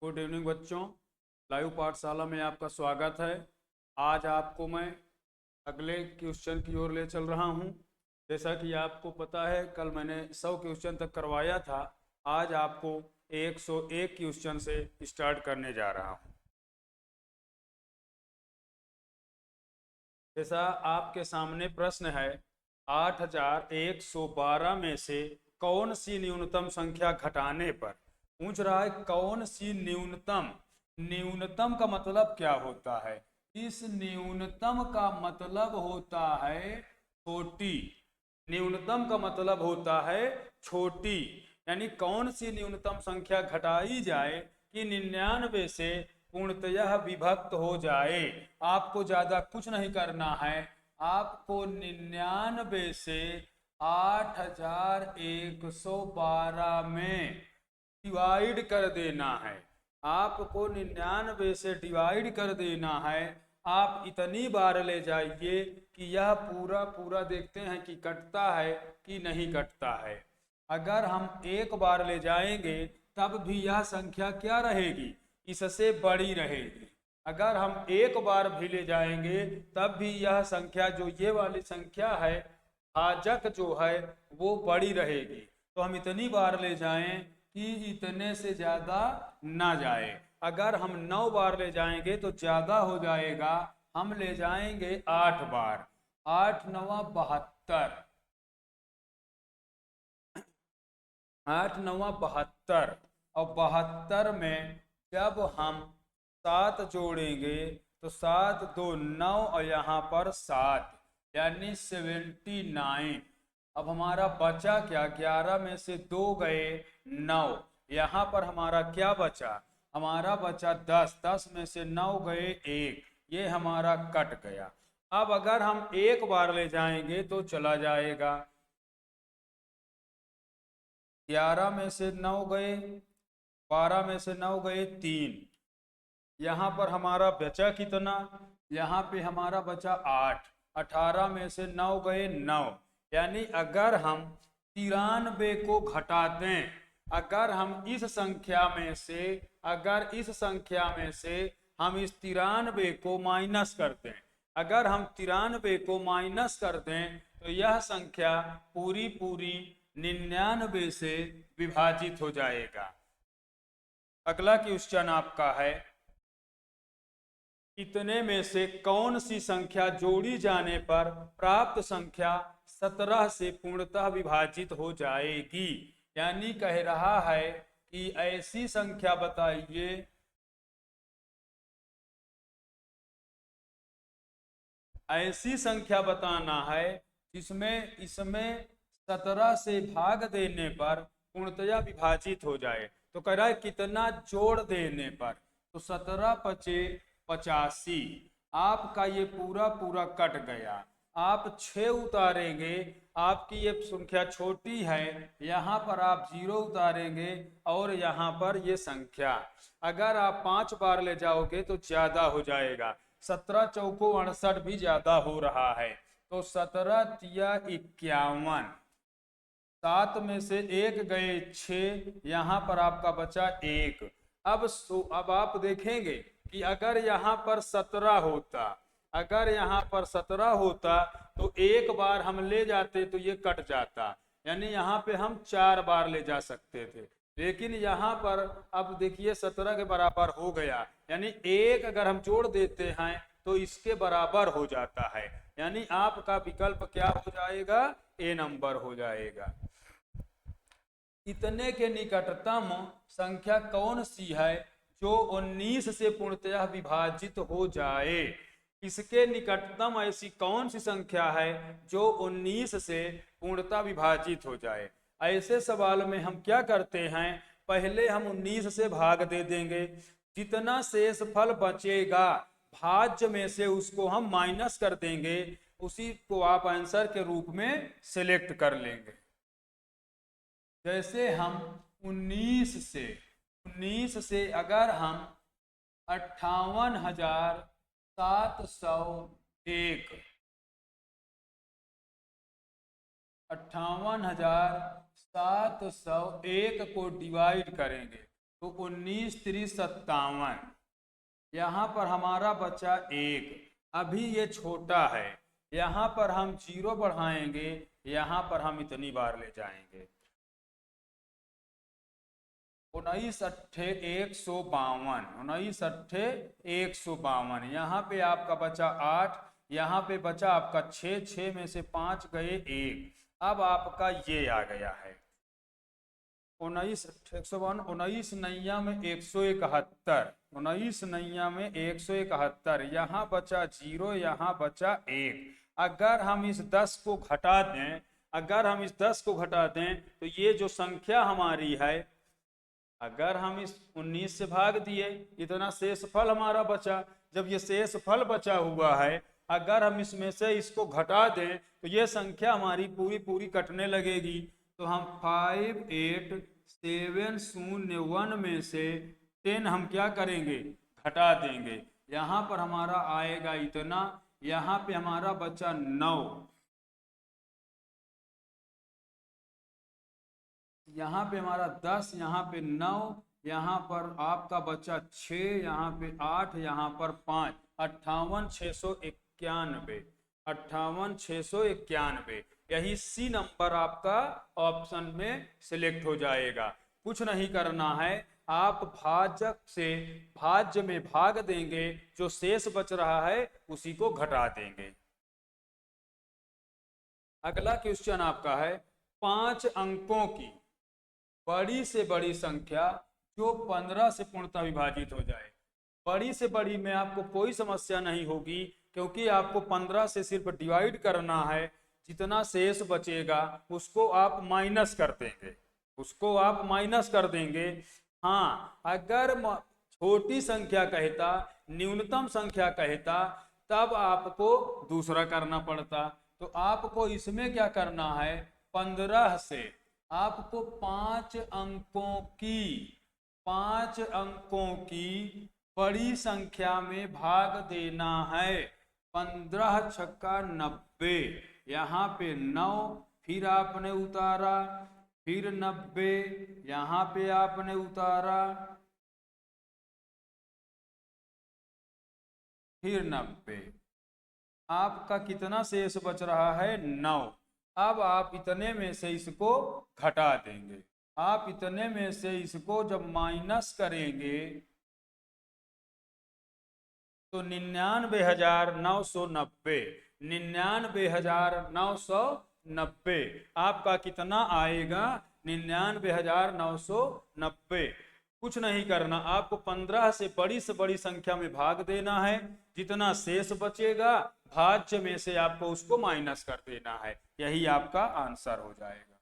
Good evening बच्चों। Live पाठशाला में आपका स्वागत है। आज आपको मैं अगले क्वेश्चन की ओर ले चल रहा हूं। जैसा कि आपको पता है, कल मैंने 100 क्वेश्चन तक करवाया था। आज आपको 101 क्वेश्चन से स्टार्ट करने जा रहा हूं। जैसा आपके सामने प्रश्न है, 8112 में से कौन सी न्यूनतम संख्या घटाने पर, पूछ रहा है कौन सी न्यूनतम। न्यूनतम का मतलब क्या होता है? इस न्यूनतम का मतलब होता है छोटी। न्यूनतम का मतलब होता है छोटी। यानी कौन सी न्यूनतम संख्या घटाई जाए कि 99 से पूर्णतः विभक्त हो जाए। आपको ज्यादा कुछ नहीं करना है। आपको 99 से 8112 में डिवाइड कर देना है। आपको 99 से डिवाइड कर देना है। आप इतनी बार ले जाइए कि यह पूरा पूरा देखते हैं कि कटता है कि नहीं कटता है। अगर हम एक बार ले जाएंगे तब भी यह संख्या क्या रहेगी? इससे बड़ी रहेगी। अगर हम एक बार भी ले जाएंगे तब भी यह संख्या, जो ये वाली संख्या है, भाजक जो है वो बड़ी रहेगी। तो हम इतनी बार ले जाएं कि इतने से ज्यादा ना जाए। अगर हम 9 बार ले जाएंगे तो ज्यादा हो जाएगा। हम ले जाएंगे 8 बार। 8 नवा 72, 8 नवा 72, और 72 में जब हम 7 जोड़ेंगे तो 7 2 9, और यहाँ पर 7 यानी 79। अब हमारा बचा क्या? 11 में से 2 गए 9। यहाँ पर हमारा क्या बचा? हमारा बचा 10। 10 में से 9 गए 1। ये हमारा कट गया। अब अगर हम एक बार ले जाएंगे तो चला जाएगा। 11 में से 9 गए, 12 में से 9 गए 3। यहाँ पर हमारा बचा कितना? यहाँ पे हमारा बचा 8। 18 में से 9 गए 9। यानी अगर हम 93 को घटा दें, अगर हम इस संख्या में से, अगर इस संख्या में से हम इस 93 को माइनस कर दें, अगर हम 93 को माइनस कर दें तो यह संख्या पूरी पूरी 99 से विभाजित हो जाएगा। अगला क्वेश्चन आपका है, इतने में से कौन सी संख्या जोड़ी जाने पर प्राप्त संख्या 17 से पूर्णतः विभाजित हो जाएगी? यानी कह रहा है कि ऐसी संख्या बताइए, ऐसी संख्या बताना है जिसमें इसमें 17 से भाग देने पर पूर्णतः विभाजित हो जाए। तो कह रहा है कितना जोड़ देने पर। तो 17 पचे 85। आपका ये पूरा पूरा कट गया। आप 6 उतारेंगे, आपकी ये संख्या छोटी है, यहाँ पर आप 0 उतारेंगे और यहाँ पर ये संख्या। अगर आप 5 बार ले जाओगे तो ज्यादा हो जाएगा। 17 चौको 68 भी ज्यादा हो रहा है। तो 17 तिया 51। 7 में से 1 गए 6, यहाँ पर आपका बचा 1। अब आप देखेंगे कि अगर यहाँ पर 17 होता, अगर यहाँ पर 17 होता तो एक बार हम ले जाते तो ये कट जाता। यानी यहाँ पे हम 4 बार ले जा सकते थे। लेकिन यहाँ पर अब देखिए 17 के बराबर हो गया। यानी एक अगर हम जोड़ देते हैं तो इसके बराबर हो जाता है। यानी आपका विकल्प क्या हो जाएगा? ए नंबर हो जाएगा। इतने के निकटतम संख्या कौन सी है जो 19 से पूर्णतः विभाजित हो जाए? इसके निकटतम ऐसी कौन सी संख्या है जो 19 से पूर्णतः विभाजित हो जाए? ऐसे सवाल में हम क्या करते हैं, पहले हम 19 से भाग दे देंगे। जितना शेष फल बचेगा भाज्य में से उसको हम माइनस कर देंगे। उसी को आप आंसर के रूप में सिलेक्ट कर लेंगे। जैसे हम 19 से अगर हम 58,701, 58,701 को डिवाइड करेंगे तो 19 3 57, यहाँ पर हमारा बचा 1। अभी ये छोटा है, यहाँ पर हम 0 बढ़ाएंगे, यहाँ पर हम इतनी बार ले जाएंगे। 19 अट्ठे 152, 19 अट्ठे 152, यहाँ पे आपका बचा 8, यहाँ पे बचा आपका 6, 6 में से 5 गए 1। अब आपका ये आ गया है 19 152, 19 नैया में 171, 19 नैया में 171, यहाँ बचा 0, यहाँ बचा 1। अगर हम इस 10 को घटा दें, अगर हम इस 10 को घटा दें तो ये जो संख्या हमारी है, अगर हम इस 19 से भाग दिए, इतना शेष फल हमारा बचा। जब ये शेष फल बचा हुआ है, अगर हम इसमें से इसको घटा दें तो ये संख्या हमारी पूरी पूरी कटने लगेगी। तो हम 58701 में से 10 हम क्या करेंगे, घटा देंगे। यहाँ पर हमारा आएगा इतना, यहाँ पे हमारा बचा 9, यहाँ पे हमारा 10, यहाँ पे 9, यहाँ पर आपका बचा 6, यहाँ पे 8, यहाँ पर 5, 58,691, 58,691। यही सी नंबर आपका ऑप्शन में सिलेक्ट हो जाएगा। कुछ नहीं करना है, आप भाजक से भाज्य में भाग देंगे, जो शेष बच रहा है उसी को घटा देंगे। अगला क्वेश्चन आपका है 5 अंकों की बड़ी से बड़ी संख्या जो 15 से पूर्णतः विभाजित हो जाए। बड़ी से बड़ी में आपको कोई समस्या नहीं होगी, क्योंकि आपको 15 से सिर्फ डिवाइड करना है। जितना शेष बचेगा उसको आप माइनस कर देंगे, उसको आप माइनस कर देंगे। हाँ, अगर छोटी संख्या कहता, न्यूनतम संख्या कहता, तब आपको दूसरा करना पड़ता। तो आपको इसमें क्या करना है, 15 से आपको 5 अंकों की बड़ी संख्या में भाग देना है। 15 छक्का 90, यहाँ पे 9, फिर आपने उतारा, फिर 90, यहाँ पे आपने उतारा, फिर 90। आपका कितना शेष बच रहा है, 9। अब आप इतने में से इसको घटा देंगे। आप इतने में से इसको जब माइनस करेंगे तो 99,990, 99,990 आपका कितना आएगा, 99,990। कुछ नहीं करना, आपको 15 से बड़ी संख्या में भाग देना है। जितना शेष बचेगा भाज्य में से आपको उसको माइनस कर देना है। यही आपका आंसर हो जाएगा।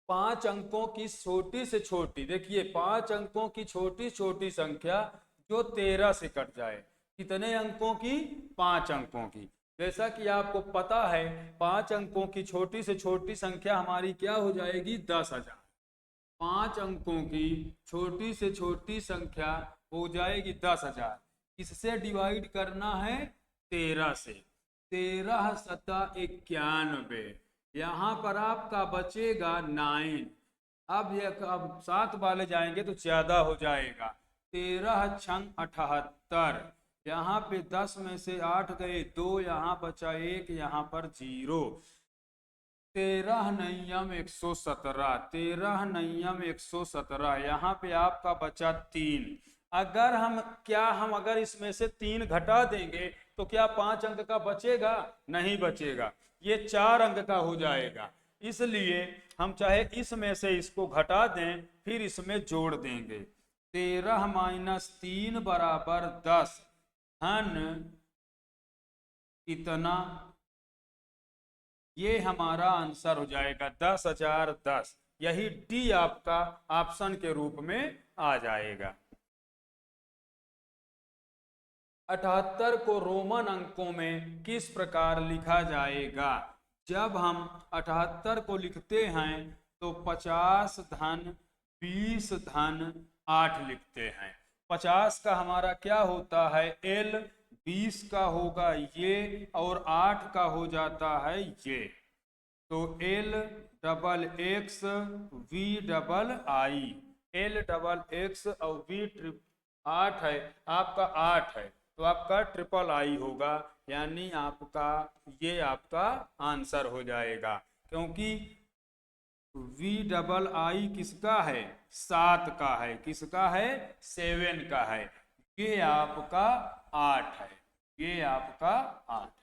5 अंकों की छोटी से छोटी, देखिए 5 अंकों की छोटी छोटी संख्या जो 13 से कट जाए। कितने अंकों की, 5 अंकों की। जैसा कि आपको पता है 5 अंकों की छोटी से छोटी संख्या हमारी क्या हो जाएगी, 10,000। 5 अंकों की छोटी से छोटी संख्या हो जाएगी 10,000। इससे डिवाइड करना है 13 से, 13 सता 91, यहाँ पर आपका बचेगा 9। अब 7 वाले जाएंगे तो ज्यादा हो जाएगा। 13 छंग 78, यहाँ पे 10 में से 8 गए 2, यहाँ बचा 1, यहाँ पर 0। 13 नय्यम 117, 13 नय्यम 117, यहाँ पे आपका बचा 3। अगर हम अगर इसमें से 3 घटा देंगे तो क्या 5 अंक का बचेगा, नहीं बचेगा, ये 4 अंक का हो जाएगा। इसलिए हम चाहे इसमें से इसको घटा दें फिर इसमें जोड़ देंगे। 13 माइनस 3 बराबर 10, धन इतना, ये हमारा आंसर हो जाएगा 10,010। यही डी आपका ऑप्शन के रूप में आ जाएगा। 78 को रोमन अंकों में किस प्रकार लिखा जाएगा। जब हम 78 को लिखते हैं तो 50 धन 20 धन 8 लिखते हैं। 50 का हमारा क्या होता है एल, 20 का होगा ये, और 8 का हो जाता है ये। तो L double X V double I, L double X और वी 8 है, आपका 8 है, तो आपका ट्रिपल आई होगा, यानी आपका ये आपका आंसर हो जाएगा, क्योंकि वी डबल आई किसका है, 7 का है, किसका है, 7 का है, ये आपका 8 है, ये आपका 8 है।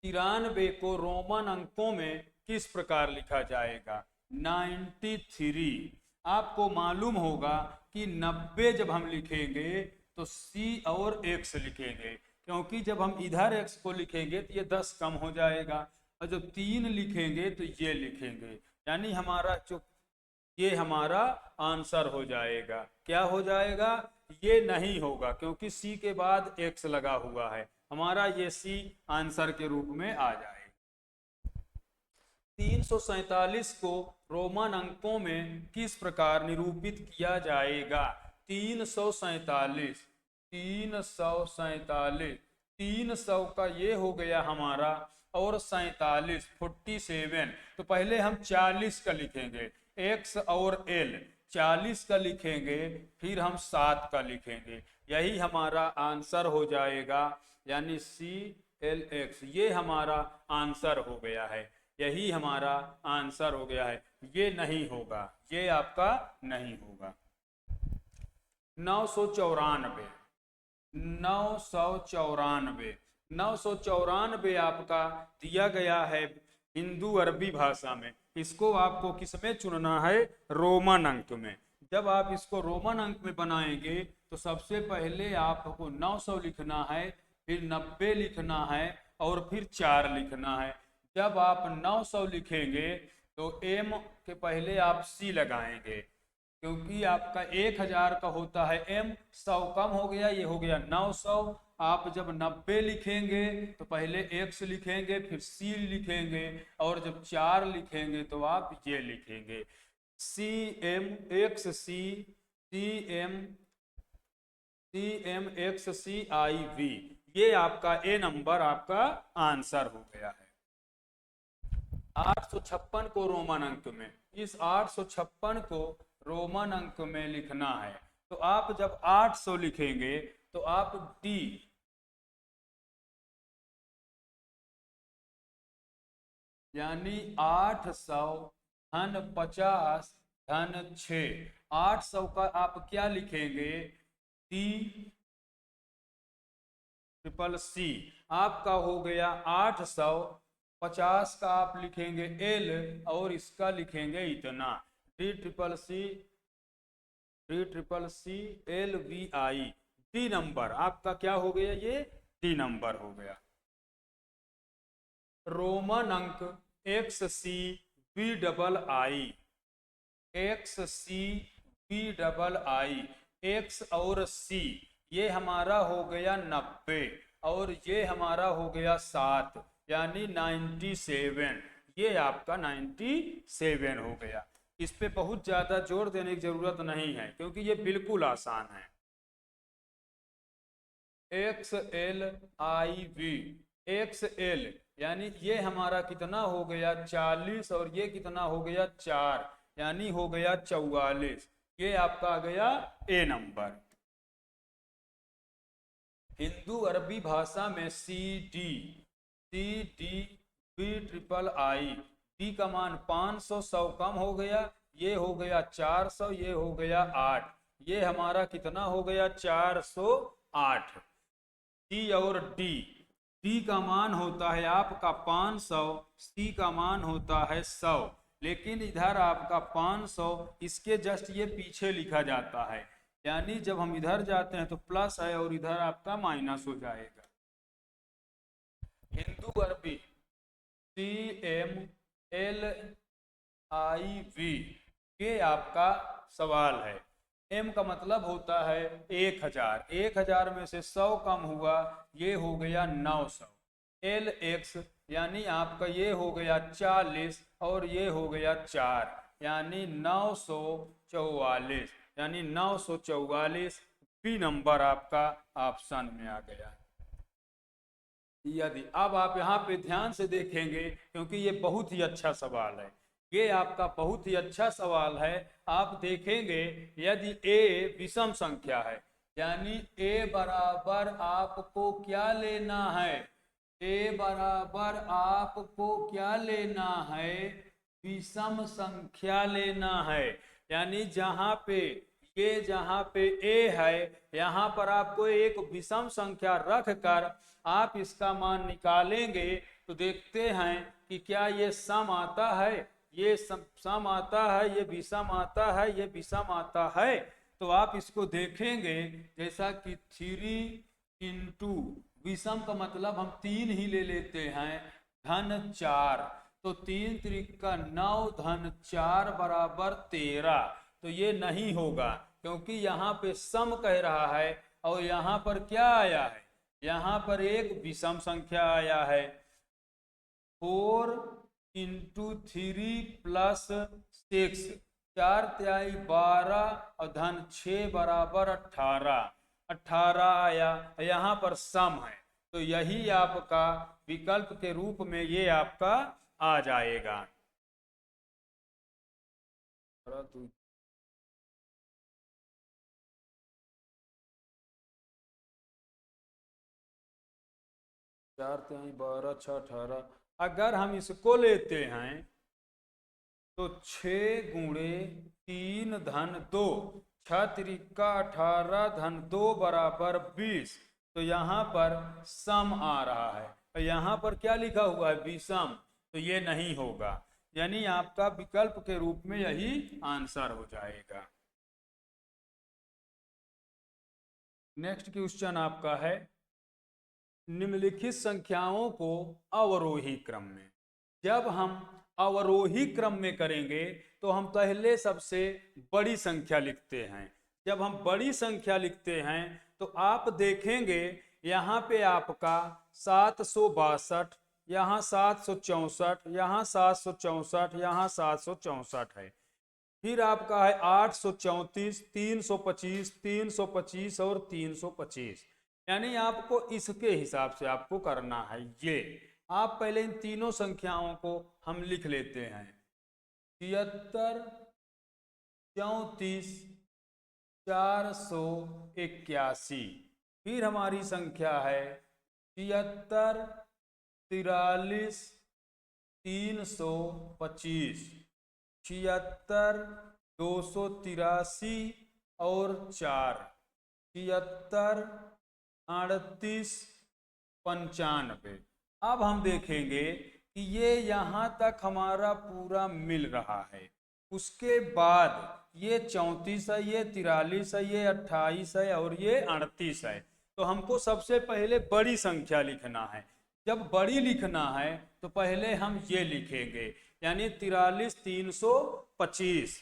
93 को रोमन अंकों में किस प्रकार लिखा जाएगा, 93। आपको मालूम होगा कि 90 जब हम लिखेंगे तो C और X लिखेंगे, क्योंकि जब हम इधर X को लिखेंगे तो ये 10 कम हो जाएगा, और जब 3 लिखेंगे तो ये लिखेंगे, यानी हमारा जो ये हमारा आंसर हो जाएगा। क्या हो जाएगा, ये नहीं होगा, क्योंकि C के बाद X लगा हुआ है, हमारा ये C आंसर के रूप में आ जाएगा। 347 को रोमन अंकों में किस प्रकार निरूपित किया जाएगा, 347, 300 का ये हो गया हमारा, और 47 47, तो पहले हम 40 का लिखेंगे, एक्स और एल 40 का लिखेंगे, फिर हम 7 का लिखेंगे, यही हमारा आंसर हो जाएगा, यानी CLX, ये हमारा आंसर हो गया है, यही हमारा आंसर हो गया है, ये नहीं होगा, ये आपका नहीं होगा। 994, 994 आपका दिया गया है हिंदू अरबी भाषा में, इसको आपको किसमें चुनना है, रोमन अंक में। जब आप इसको रोमन अंक में बनाएंगे तो सबसे पहले आपको 900 लिखना है, फिर 90 लिखना है, और फिर 4 लिखना है। जब आप 900 लिखेंगे तो M के पहले आप C लगाएंगे, क्योंकि आपका 1000 का होता है M, 100 कम हो गया, ये हो गया 900। आप जब 90 लिखेंगे तो पहले X लिखेंगे, फिर C लिखेंगे, और जब 4 लिखेंगे तो आप ये लिखेंगे, CMXC, CMXCIV, ये आपका A नंबर आपका आंसर हो गया है। 856 को रोमन अंक में, इस 856 को रोमन अंक में लिखना है, तो आप जब 800 लिखेंगे तो आप D, यानी 800 धन 50 धन 6, 800 का आप क्या लिखेंगे, D ट्रिपल C, आपका हो गया 800, 50 का आप लिखेंगे L, और इसका लिखेंगे इतना, D triple C LVI, D number आपका क्या हो गया, ये D नंबर हो गया। रोमन अंक XCV डबल आई, XCV डबल आई, X और C, ये हमारा हो गया 90, और ये हमारा हो गया 7, यानी 97, ये आपका 97 हो गया। इस पे बहुत ज्यादा जोर देने की जरूरत नहीं है, क्योंकि ये बिल्कुल आसान है। XLIV, XL, यानी ये हमारा कितना हो गया 40, और ये कितना हो गया 4, यानी हो गया 44, ये आपका आ गया A नंबर। हिंदू अरबी भाषा में CD B triple I, D का मान 500, 100 कम हो गया, ये हो गया 400, ये हो गया 8, ये हमारा कितना हो गया 408। C और D का मान होता है आपका 500, C का मान होता है 100, लेकिन इधर आपका 500 इसके जस्ट ये पीछे लिखा जाता है, यानी जब हम इधर जाते हैं तो प्लस है और इधर आपका माइनस हो जाएगा। हिंदू अरबी CMLIV, ये आपका सवाल है। M का मतलब होता है 1000, 1000 में से 100 कम हुआ, ये हो गया 900। LX, यानी आपका ये हो गया 40, और ये हो गया 4, यानी 944, यानी 944 B नंबर आपका ऑप्शन में आ गया। यदि, अब आप यहाँ पे ध्यान से देखेंगे क्योंकि ये बहुत ही अच्छा सवाल है, ये आपका बहुत ही अच्छा सवाल है। आप देखेंगे यदि a विषम संख्या है, यानी a बराबर आपको क्या लेना है, a बराबर आपको क्या लेना है, विषम संख्या लेना है। यानी जहाँ पे a है, यहाँ पर आपको एक विषम संख्या रख कर आप इसका मान निकालेंगे तो देखते हैं कि क्या ये सम आता है, ये सम आता है, ये विषम आता है, ये विषम आता है। तो आप इसको देखेंगे जैसा कि 3 इंटू विषम का मतलब हम 3 ही ले लेते हैं, धन 4, तो 3 त्रिका 9 धन 4 बराबर 13। तो ये नहीं होगा क्योंकि यहाँ पे सम कह रहा है और यहाँ पर क्या आया है, यहाँ पर एक विषम संख्या आया है। 4 इंटू 3 प्लस 6, 4 तिहाई 12 और धन 6 बराबर 18 आया। यहाँ पर सम है तो यही आपका विकल्प के रूप में ये आपका आ जाएगा। 4 तिहाई 12 6 18। अगर हम इसको लेते हैं तो 6 गुणे 3 धन 2, 6 त्रिका 18 धन 2 बराबर 20। तो यहाँ पर सम आ रहा है और यहाँ पर क्या लिखा हुआ है, विषम, तो ये नहीं होगा। यानी आपका विकल्प के रूप में यही आंसर हो जाएगा। नेक्स्ट क्वेश्चन आपका है, निम्नलिखित संख्याओं को अवरोही क्रम में, जब हम अवरोही क्रम में करेंगे तो हम पहले सबसे बड़ी संख्या लिखते हैं। जब हम बड़ी संख्या लिखते हैं तो आप देखेंगे यहाँ पे आपका 762, यहाँ 764, यहाँ 764, यहाँ 764 है। फिर आपका है 834, 325, 325 और 325। यानी आपको इसके हिसाब से आपको करना है। ये आप पहले इन तीनों संख्याओं को हम लिख लेते हैं, 73, 34, 481। फिर हमारी संख्या है 73, 43, 325, 76, 283 और 4, 76, 38, 95। अब हम देखेंगे कि ये यहाँ तक हमारा पूरा मिल रहा है। उसके बाद ये 34 है, ये 43 है, ये 28 है और ये 38 है। तो हमको सबसे पहले बड़ी संख्या लिखना है। जब बड़ी लिखना है तो पहले हम ये लिखेंगे, यानी 43 325,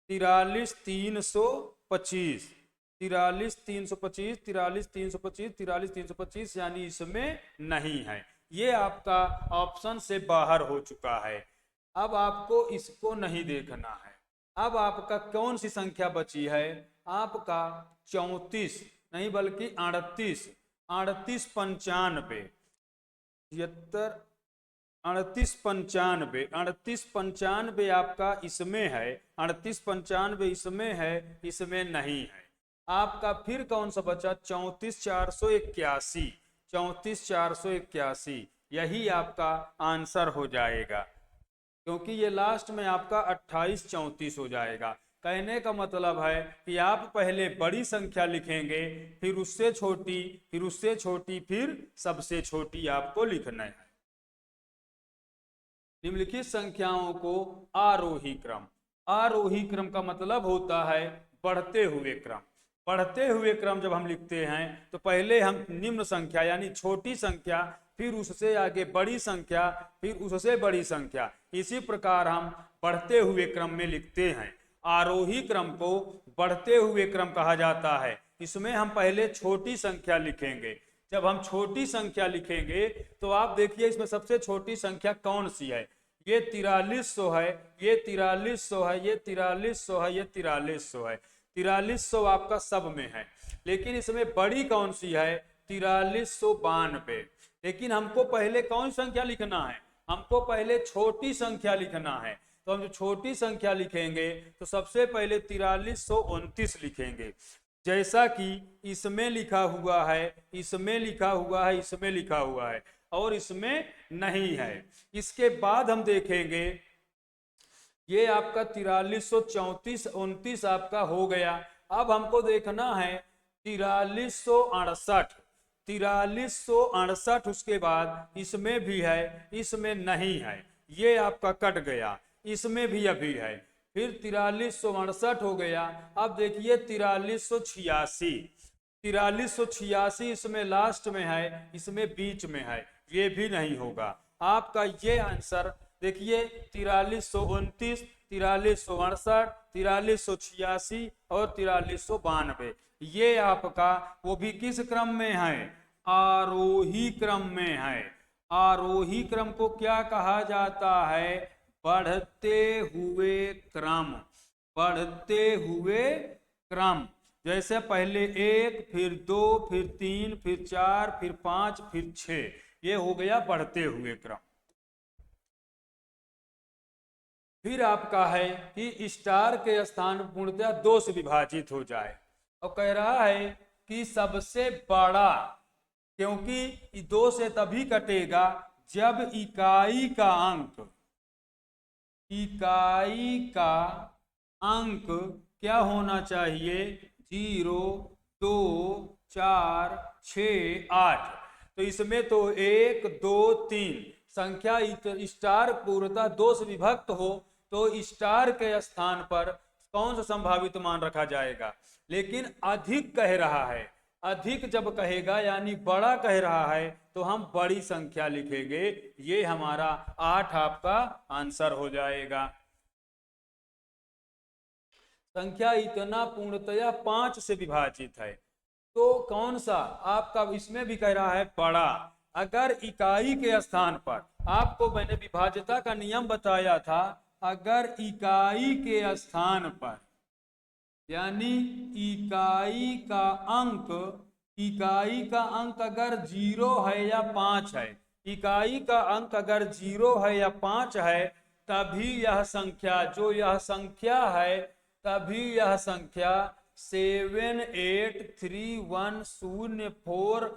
43 325, 43 325, 43 325, 43 325, यानी इसमें नहीं है, ये आपका ऑप्शन से बाहर हो चुका है। अब आपको इसको नहीं देखना है। अब आपका कौन सी संख्या बची है, आपका 34 नहीं बल्कि 38, 38 95, 76, 38 95, 38 95 आपका इसमें है, 38 95 इसमें है, इसमें नहीं है। आपका फिर कौन सा बचा, 34 481, 34 481, यही आपका आंसर हो जाएगा क्योंकि ये लास्ट में आपका 28 34 हो जाएगा। कहने का मतलब है कि आप पहले बड़ी संख्या लिखेंगे, फिर उससे छोटी, फिर उससे छोटी, फिर सबसे छोटी आपको लिखना है। निम्नलिखित संख्याओं को आरोही क्रम, आरोही क्रम का मतलब होता है बढ़ते हुए क्रम। बढ़ते हुए क्रम जब हम लिखते हैं तो पहले हम निम्न संख्या यानी छोटी संख्या, फिर उससे आगे बड़ी संख्या, फिर उससे बड़ी संख्या, इसी प्रकार हम बढ़ते हुए क्रम में लिखते हैं। आरोही क्रम को बढ़ते हुए क्रम कहा जाता है। इसमें हम पहले छोटी संख्या लिखेंगे। जब हम छोटी संख्या लिखेंगे तो आप देखिए इसमें सबसे छोटी संख्या कौन सी है, ये 4300 है, ये 4300 है, ये 4300 है, ये 4300 है। 4300 आपका सब में है, लेकिन इसमें बड़ी कौन सी है, 4392। लेकिन हमको पहले कौन संख्या लिखना है, हमको पहले छोटी संख्या लिखना है। तो हम जो छोटी संख्या लिखेंगे तो सबसे पहले 4329 लिखेंगे, जैसा कि इसमें लिखा हुआ है, इसमें लिखा हुआ है, इसमें लिखा हुआ है और इसमें नहीं है। इसके बाद हम देखेंगे ये आपका 4334 आपका हो गया। अब हमको देखना है 4368, 4368 उसके बाद इसमें भी है, इसमें नहीं है, ये आपका कट गया, इसमें भी अभी है, फिर 4368 हो गया। अब देखिए 4386, 4386 इसमें लास्ट में है, इसमें बीच में है, ये भी नहीं होगा। आपका ये आंसर देखिए 4329, 4368, 4386 और 4392, ये आपका वो भी किस क्रम में है, आरोही क्रम में है। आरोही क्रम को क्या कहा जाता है, बढ़ते हुए क्रम, बढ़ते हुए क्रम। जैसे पहले 1, फिर 2, फिर 3, फिर 4, फिर 5, फिर 6, ये हो गया बढ़ते हुए क्रम। फिर आपका है कि स्टार के स्थान पूर्णतः 2 से विभाजित हो जाए, और कह रहा है कि सबसे बड़ा, क्योंकि 2 से तभी कटेगा जब इकाई का अंक, इकाई का अंक क्या होना चाहिए, 0, 2, 4, 6, 8। तो इसमें तो 1, 2, 3 संख्या स्टार पूर्णतः 2 से विभक्त हो तो स्टार के स्थान पर कौन सा संभावित मान रखा जाएगा। लेकिन अधिक कह रहा है, अधिक जब कहेगा यानी बड़ा कह रहा है तो हम बड़ी संख्या लिखेंगे, ये हमारा 8 आपका आंसर हो जाएगा। संख्या इतना पूर्णतया 5 से विभाजित है, तो कौन सा आपका, इसमें भी कह रहा है बड़ा। अगर इकाई के स्थान पर, आपको मैंने विभाज्यता का नियम बताया था, अगर इकाई के स्थान पर यानी इकाई का अंक, इकाई का अंक अगर 0 है या 5 है, इकाई का अंक अगर 0 है या 5 है, तभी यह संख्या, जो यह संख्या है, तभी यह संख्या 7831004,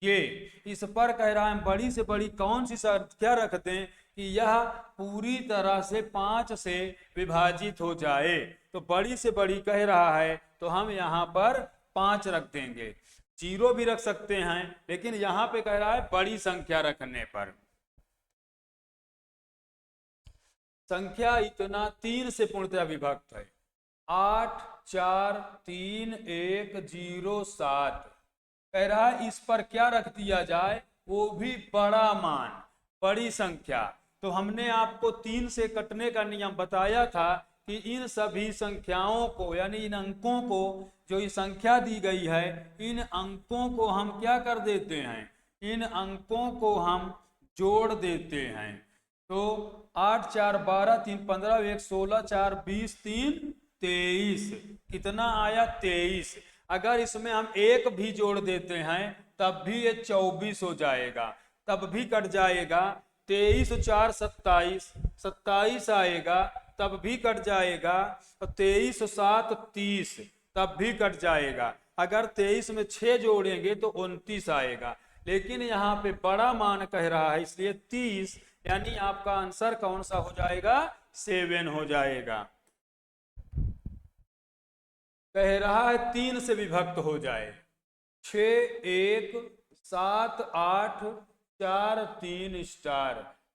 ये इस पर कह रहा है बड़ी से बड़ी कौन सी संख्या रख दें कि यह पूरी तरह से 5 से विभाजित हो जाए। तो बड़ी से बड़ी कह रहा है तो हम यहाँ पर 5 रख देंगे, 0 भी रख सकते हैं, लेकिन यहाँ पे कह रहा है बड़ी संख्या रखने पर। संख्या इतना 3 से पूर्णतः विभक्त है, 8, 4, 3, 1, 0, 7 कह रहा है, इस पर क्या रख दिया जाए, वो भी बड़ा मान, बड़ी संख्या। तो हमने आपको 3 से कटने का नियम बताया था कि इन सभी संख्याओं को यानी इन अंकों को, जो ये संख्या दी गई है, इन अंकों को हम क्या कर देते हैं, इन अंकों को हम जोड़ देते हैं। तो 8, 4, 12, 3, 15, 1, 16, 4, 20, 3, 23, कितना आया 23। अगर इसमें हम 1 भी जोड़ देते हैं तब भी ये 24 हो जाएगा, तब भी कट जाएगा। 23 और 4 27, 27 आएगा, तब भी कट जाएगा। और 23 और 7 30, तब भी कट जाएगा। अगर 23 में 6 जोड़ेंगे तो 29 आएगा, लेकिन यहाँ पे बड़ा मान कह रहा है, इसलिए 30, यानी आपका आंसर कौन सा हो जाएगा, 7 हो जाएगा। कह रहा है 3 से विभक्त हो जाए, 6, 1, 7, 8, 4, 3 स्टार,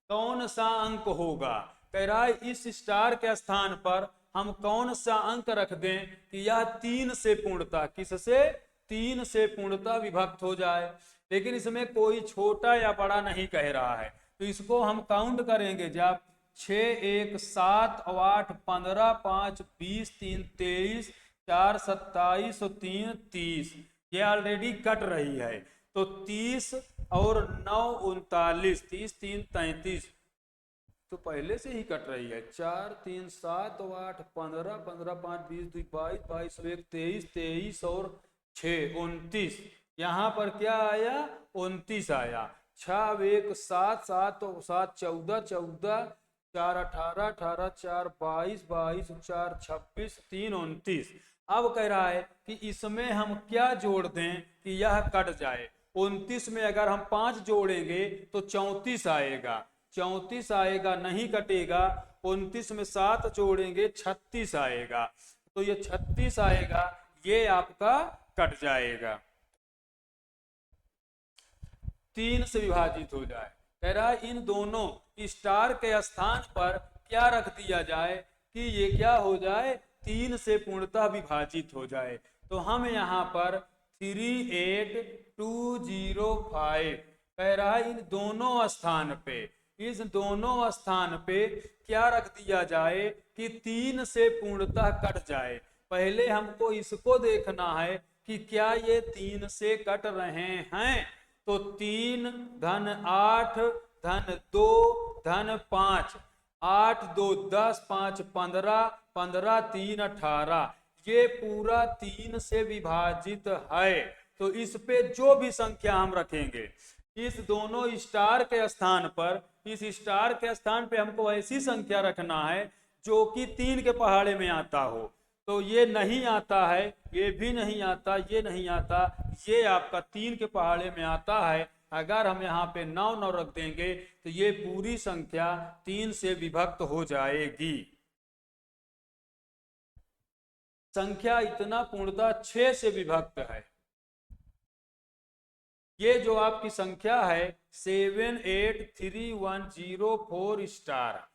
कौन सा अंक होगा। कह रहा है इस स्टार के स्थान पर हम कौन सा अंक रख दें कि यह 3 से पूर्णता, किससे, 3 से पूर्णता विभक्त हो जाए। लेकिन इसमें कोई छोटा या बड़ा नहीं कह रहा है, तो इसको हम काउंट करेंगे जब 6, 1, 7 और 8, 15, 5, 20, 3, 23, 4, 27 और 3, 30, ये ऑलरेडी कट रही है। तो 30 और 9 39, 30, 3, 33, तो पहले से ही कट रही है। 4, 3, 7 और 8, 15, 15, 5, 20, 22, 22 और 1, 23, 23 और 6, 29, यहाँ पर क्या आया, 29 आया। 6 एक 7, 7 तो 7 14, 14 4 18, 18 4 22, 22 4 26, 3 29। अब कह रहा है कि इसमें हम क्या जोड़ दें कि यह कट जाए। 29 में अगर हम 5 जोड़ेंगे तो 34 आएगा, 34 आएगा, नहीं कटेगा। 29 में 7 जोड़ेंगे 36 आएगा, तो ये 36 आएगा, ये आपका कट जाएगा, 3 से विभाजित हो जाए। कह रहा है इन दोनों स्टार के स्थान पर क्या रख दिया जाए कि ये क्या हो जाए, 3 से पूर्णतः विभाजित हो जाए। तो हम यहाँ पर 38205 कह रहा है इन दोनों स्थान पे, इस दोनों स्थान पे क्या रख दिया जाए कि 3 से पूर्णतः कट जाए। पहले हमको इसको देखना है कि क्या ये 3 से कट रहे हैं। तो 3 धन 8 धन 2 धन 5, 8 2 10, 5 15, 15 3 18, ये पूरा 3 से विभाजित है। तो इस पे जो भी संख्या हम रखेंगे, इस दोनों स्टार के स्थान पर, इस स्टार के स्थान पे हमको ऐसी संख्या रखना है जो कि 3 के पहाड़े में आता हो। तो ये नहीं आता है, ये भी नहीं आता, ये नहीं आता, ये आपका 3 के पहाड़े में आता है। अगर हम यहाँ पे 9 9 रख देंगे तो ये पूरी संख्या 3 से विभक्त हो जाएगी। संख्या इतना पूर्णतः 6 से विभक्त है। ये जो आपकी संख्या है 78310 स्टार,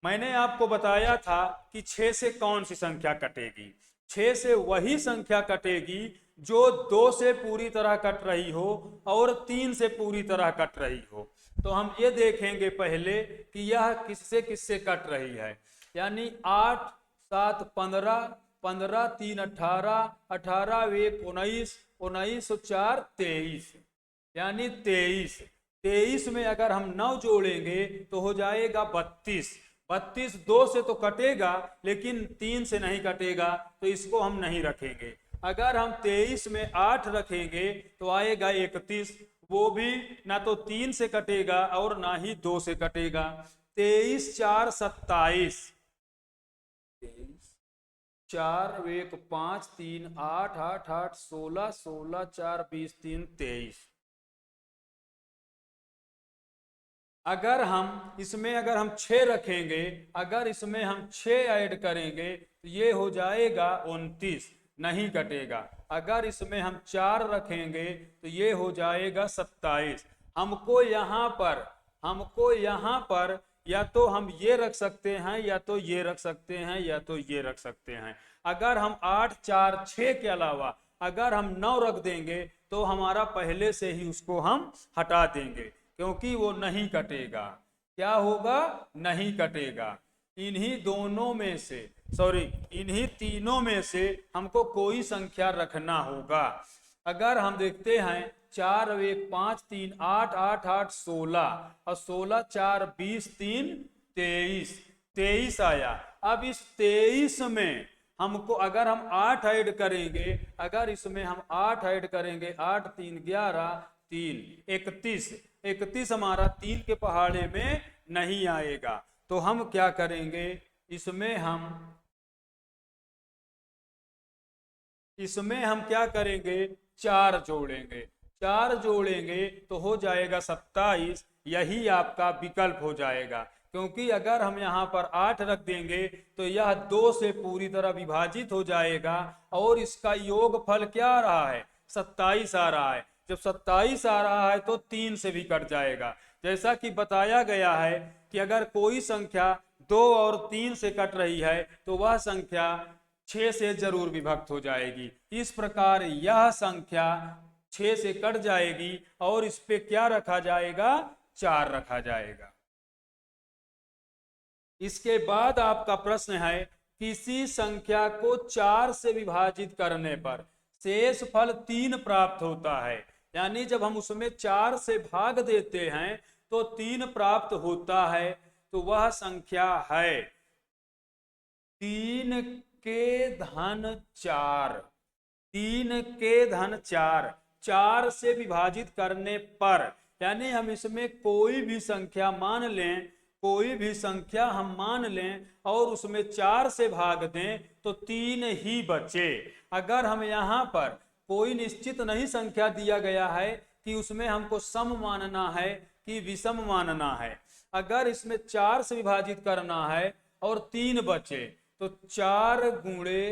मैंने आपको बताया था कि 6 से कौन सी संख्या कटेगी। 6 से वही संख्या कटेगी जो 2 से पूरी तरह कट रही हो और 3 से पूरी तरह कट रही हो। तो हम ये देखेंगे पहले कि यह किससे किससे कट रही है। यानी 8 7 15, 15 3 18, 18 1 19, 19 4 23, यानी 23। 23 में अगर हम 9 जोड़ेंगे तो हो जाएगा 32। 32 2 से तो कटेगा लेकिन 3 से नहीं कटेगा, तो इसको हम नहीं रखेंगे। अगर हम 23 में 8 रखेंगे तो आएगा 31, वो भी ना तो 3 से कटेगा और ना ही 2 से कटेगा। 23 4 27, 4 1 5 3 8 8 8 16, 16 4 20 3 23। अगर हम इसमें अगर हम 6 रखेंगे, अगर इसमें हम 6 ऐड करेंगे तो ये हो जाएगा 29, नहीं कटेगा। अगर इसमें हम 4 रखेंगे तो ये हो जाएगा 27। हमको यहाँ पर या तो हम ये रख सकते हैं, या तो ये रख सकते हैं, या तो ये रख सकते हैं। अगर हम 8 4 6 के अलावा अगर हम 9 रख देंगे तो हमारा पहले से ही उसको हम हटा देंगे, क्योंकि वो नहीं कटेगा। क्या होगा, नहीं कटेगा। इन्हीं दोनों में से, सॉरी, इन्हीं तीनों में से हमको कोई संख्या रखना होगा। अगर हम देखते हैं 4 1 5 3 8 8 8 16 और 16 4 20 3 23, 23 आया। अब इस 23 में हमको अगर हम 8 ऐड करेंगे, अगर इसमें हम 8 ऐड करेंगे, 8 3 11 3 31, 31 हमारा 3 के पहाड़े में नहीं आएगा। तो हम क्या करेंगे, इसमें हम क्या करेंगे, 4 जोड़ेंगे। 4 जोड़ेंगे तो हो जाएगा 27। यही आपका विकल्प हो जाएगा, क्योंकि अगर हम यहाँ पर 8 रख देंगे तो यह 2 से पूरी तरह विभाजित हो जाएगा और इसका योगफल क्या आ रहा है, 27 आ रहा है। जब 27 आ रहा है तो 3 से भी कट जाएगा। जैसा कि बताया गया है कि अगर कोई संख्या 2 और 3 से कट रही है तो वह संख्या 6 से जरूर विभक्त हो जाएगी। इस प्रकार यह संख्या 6 से कट जाएगी और इस पे क्या रखा जाएगा, 4 रखा जाएगा। इसके बाद आपका प्रश्न है, किसी संख्या को 4 से विभाजित करने पर शेष फल 3 प्राप्त होता है। यानी जब हम उसमें 4 से भाग देते हैं तो 3 प्राप्त होता है, तो वह संख्या है 3 के धन 4। 3 के धन 4, 4 से विभाजित करने पर यानी हम इसमें कोई भी संख्या मान लें, कोई भी संख्या हम मान लें और उसमें 4 से भाग दें तो 3 ही बचे। अगर हम यहाँ पर कोई निश्चित नहीं संख्या दिया गया है कि उसमें हमको सम मानना है कि विषम मानना है, अगर इसमें 4 से विभाजित करना है और 3 बचे तो 4 गुणे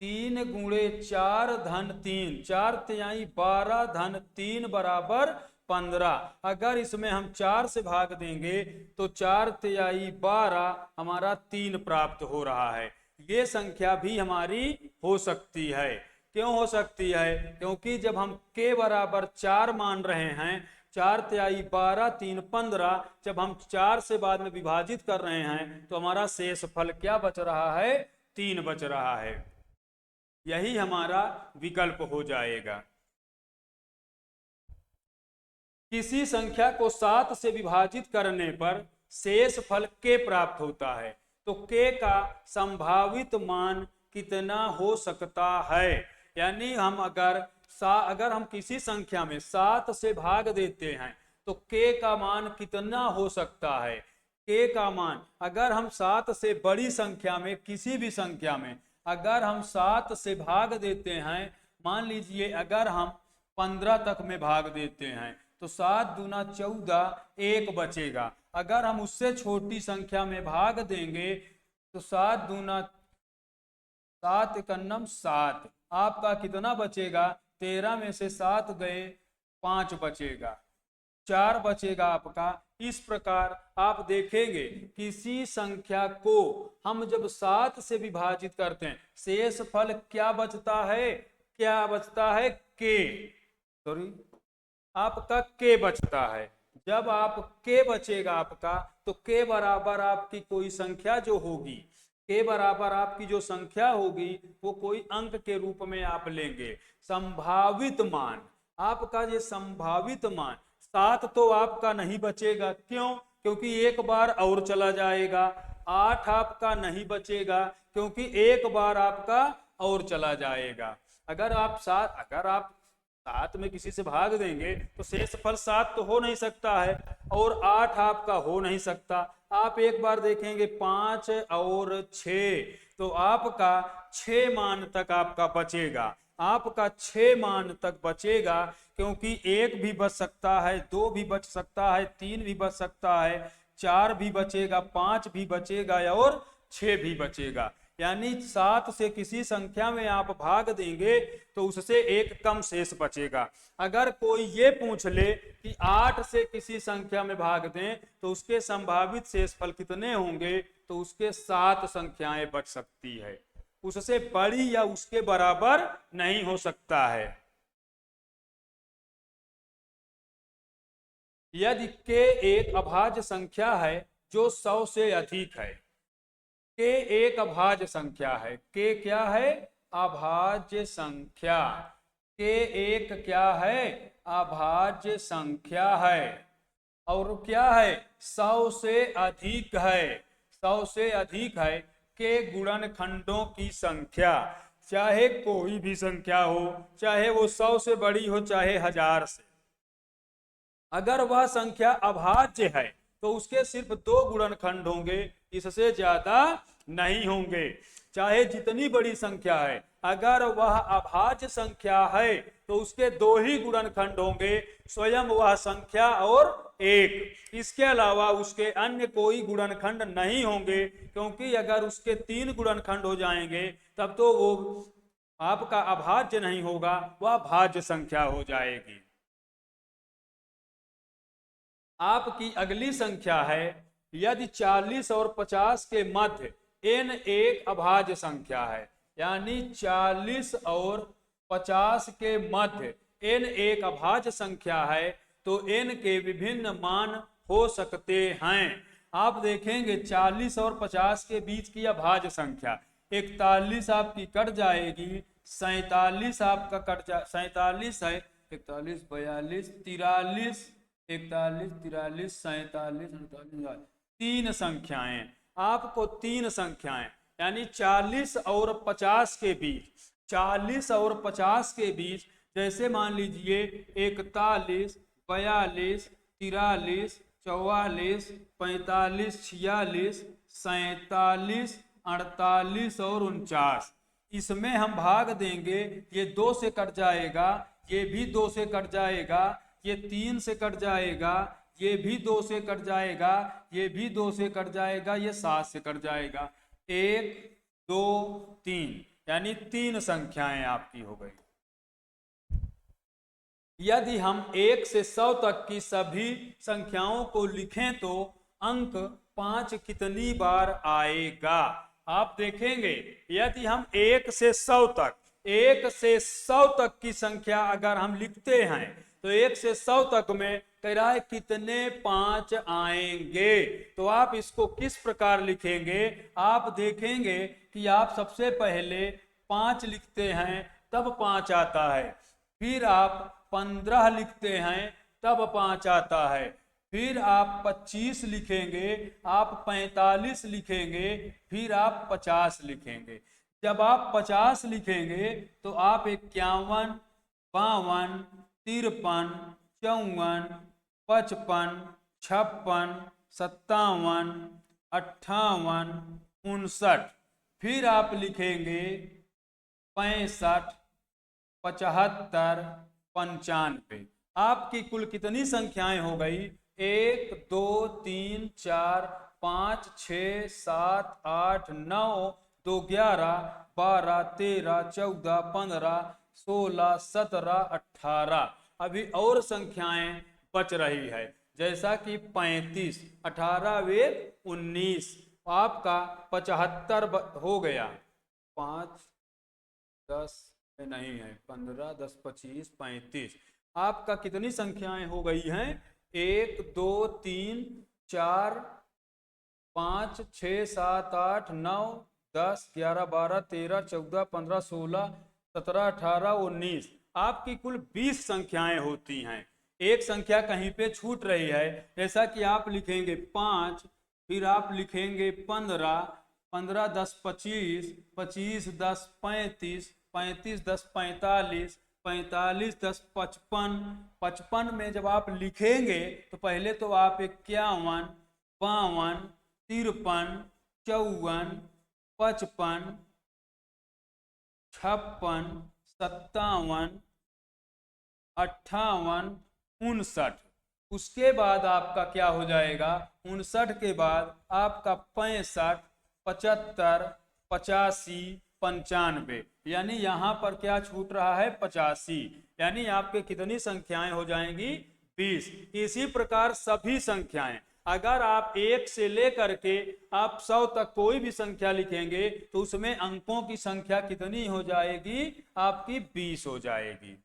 3 गुणे 4 धन 3, 4 तिहाई 12 धन 3 बराबर 15। अगर इसमें हम 4 से भाग देंगे तो 4 तिहाई 12 हमारा 3 प्राप्त हो रहा है। ये संख्या भी हमारी हो सकती है। क्यों हो सकती है? क्योंकि जब हम के बराबर 4 मान रहे हैं, 4 तिहाई 12 3 15, जब हम 4 से बाद में विभाजित कर रहे हैं तो हमारा शेष फल क्या बच रहा है? 3 बच रहा है। यही हमारा विकल्प हो जाएगा। किसी संख्या को 7 से विभाजित करने पर शेष फल के प्राप्त होता है, तो के का संभावित मान कितना हो सकता है? यानी हम अगर हम किसी संख्या में 7 से भाग देते हैं तो के का मान कितना हो सकता है? के का मान अगर हम 7 से बड़ी संख्या में, किसी भी संख्या में अगर हम 7 से भाग देते हैं, मान लीजिए अगर हम 15 तक में भाग देते हैं तो 7 दूना 14, 1 बचेगा। अगर हम उससे छोटी संख्या में भाग देंगे तो 7 दूना 7 एकन्नम 7, आपका कितना बचेगा? 13 में से 7 गए, 5 बचेगा, 4 बचेगा आपका। इस प्रकार आप देखेंगे किसी संख्या को हम जब 7 से विभाजित करते हैं, शेष फल क्या बचता है? क्या बचता है? के, सॉरी, आपका के बचता है। जब आप के बचेगा आपका तो के बराबर आपकी कोई संख्या जो होगी, के बराबर आपकी जो संख्या होगी वो कोई अंक के रूप में आप लेंगे। संभावित मान, आपका ये संभावित मान 7 तो आपका नहीं बचेगा। क्यों? क्योंकि एक बार और चला जाएगा। 8 आपका नहीं बचेगा क्योंकि एक बार आपका और चला जाएगा। अगर आप 7 में किसी से भाग देंगे तो शेष फल 7 तो हो नहीं सकता है और 8 आपका हो नहीं सकता। आप एक बार देखेंगे 5 और 6, तो आपका 6 मान तक आपका बचेगा। आपका 6 मान तक बचेगा क्योंकि 1 भी बच सकता है, 2 भी बच सकता है, 3 भी बच सकता है, 4 भी बचेगा, 5 भी बचेगा और 6 भी बचेगा। यानी 7 से किसी संख्या में आप भाग देंगे तो उससे एक कम शेष बचेगा। अगर कोई ये पूछ ले कि 8 से किसी संख्या में भाग दें तो उसके संभावित शेष फल कितने होंगे, तो उसके 7 संख्याएं बच सकती है, उससे बड़ी या उसके बराबर नहीं हो सकता है। यदि के एक अभाज्य संख्या है जो 100 से अधिक है, के एक अभाज्य संख्या है, के क्या है? अभाज्य संख्या। के एक क्या है? अभाज्य संख्या है। और क्या है? 100 से अधिक है, 100 से अधिक है। के गुणनखंडों की संख्या, चाहे कोई भी संख्या हो, चाहे वो 100 से बड़ी हो चाहे 1000 से, अगर वह संख्या अभाज्य है तो उसके सिर्फ 2 गुणनखंड होंगे, इससे ज्यादा नहीं होंगे। चाहे जितनी बड़ी संख्या है, अगर वह अभाज्य संख्या है तो उसके 2 ही गुणनखंड होंगे, स्वयं वह संख्या और 1। इसके अलावा उसके अन्य कोई गुणनखंड नहीं होंगे, क्योंकि अगर उसके 3 गुणनखंड हो जाएंगे तब तो वो आपका अभाज्य नहीं होगा, वह भाज्य संख्या हो जाएगी। आपकी अगली संख्या है, यदि 40 और 50 के मध्य n एक अभाज्य संख्या है, यानी 40 और 50 के मध्य n एक अभाज्य संख्या है तो n के विभिन्न मान हो सकते हैं। आप देखेंगे 40 और 50 के बीच की अभाज्य संख्या 41 आपकी कट जाएगी, 47 आपका कट जा 47 है, 41 42 43 41 43 47 48, 3 संख्याएं। आपको 3 संख्याएं यानी 40 और 50 के बीच, 40 और 50 के बीच जैसे मान लीजिए 41, 42, 43, 44, 45, 46, 47, 48 और 49। इसमें हम भाग देंगे, ये 2 से कट जाएगा, ये भी 2 से कट जाएगा, ये 3 से कट जाएगा, ये भी 2 से कट जाएगा, ये भी 2 से कट जाएगा, ये 7 से कट जाएगा। 1, 2, 3, यानी 3 संख्याएं आपकी हो गई। यदि हम 1 से 100 तक की सभी संख्याओं को लिखें तो अंक 5 कितनी बार आएगा? आप देखेंगे, यदि हम 1 से 100 तक, 1 से 100 तक की संख्या अगर हम लिखते हैं तो 1 से 100 तक में कह रहा है कितने 5 आएंगे। तो आप इसको किस प्रकार लिखेंगे? आप देखेंगे कि आप सबसे पहले 5 लिखते हैं तब 5 आता है, फिर आप 15 लिखते हैं तब 5 आता है, फिर आप 25 लिखेंगे, आप 45 लिखेंगे, फिर आप 50 लिखेंगे। जब आप 50 लिखेंगे तो आप 51, 52, 53, 54, 55, 56, 57, 58, 59, फिर आप लिखेंगे 65, 75, 95। आपकी कुल कितनी संख्याएं हो गई? 1, 2, 3, 4, 5, 6, 7, 8, 9, 2, 11, 12, 13, 14, 15, 16, 17, 18। अभी और संख्याएं बच रही है, जैसा कि 35, 18 वे 19, आपका 75 हो गया। 5, 10 में नहीं है, 15, 10, 25, 35। आपका कितनी संख्याएं हो गई हैं? 1, 2, 3, 4, 5, 6, 7, 8, 9, 10, 11, 12, 13, 14, 15, 16, 17, 18, 19। आपकी कुल 20 संख्याएं होती हैं। एक संख्या कहीं पे छूट रही है, जैसा कि आप लिखेंगे 5, फिर आप लिखेंगे 15, 15, 10, 25, 25, 10, 35, 35, 10, 45, 45, 10, 55। 55 में जब आप लिखेंगे तो पहले तो आप 51, 52, 53, 54, 55, 56, 57, 58, 59। उसके बाद आपका क्या हो जाएगा? 59 के बाद आपका 65, 75, 85, 95। यानी यहाँ पर क्या छूट रहा है? 85। यानी आपके कितनी संख्याएं हो जाएंगी? 20। इसी प्रकार सभी संख्याएं, अगर आप 1 से लेकर के आप 100 तक कोई भी संख्या लिखेंगे तो उसमें अंकों की संख्या कितनी हो जाएगी? आपकी 20 हो जाएगी।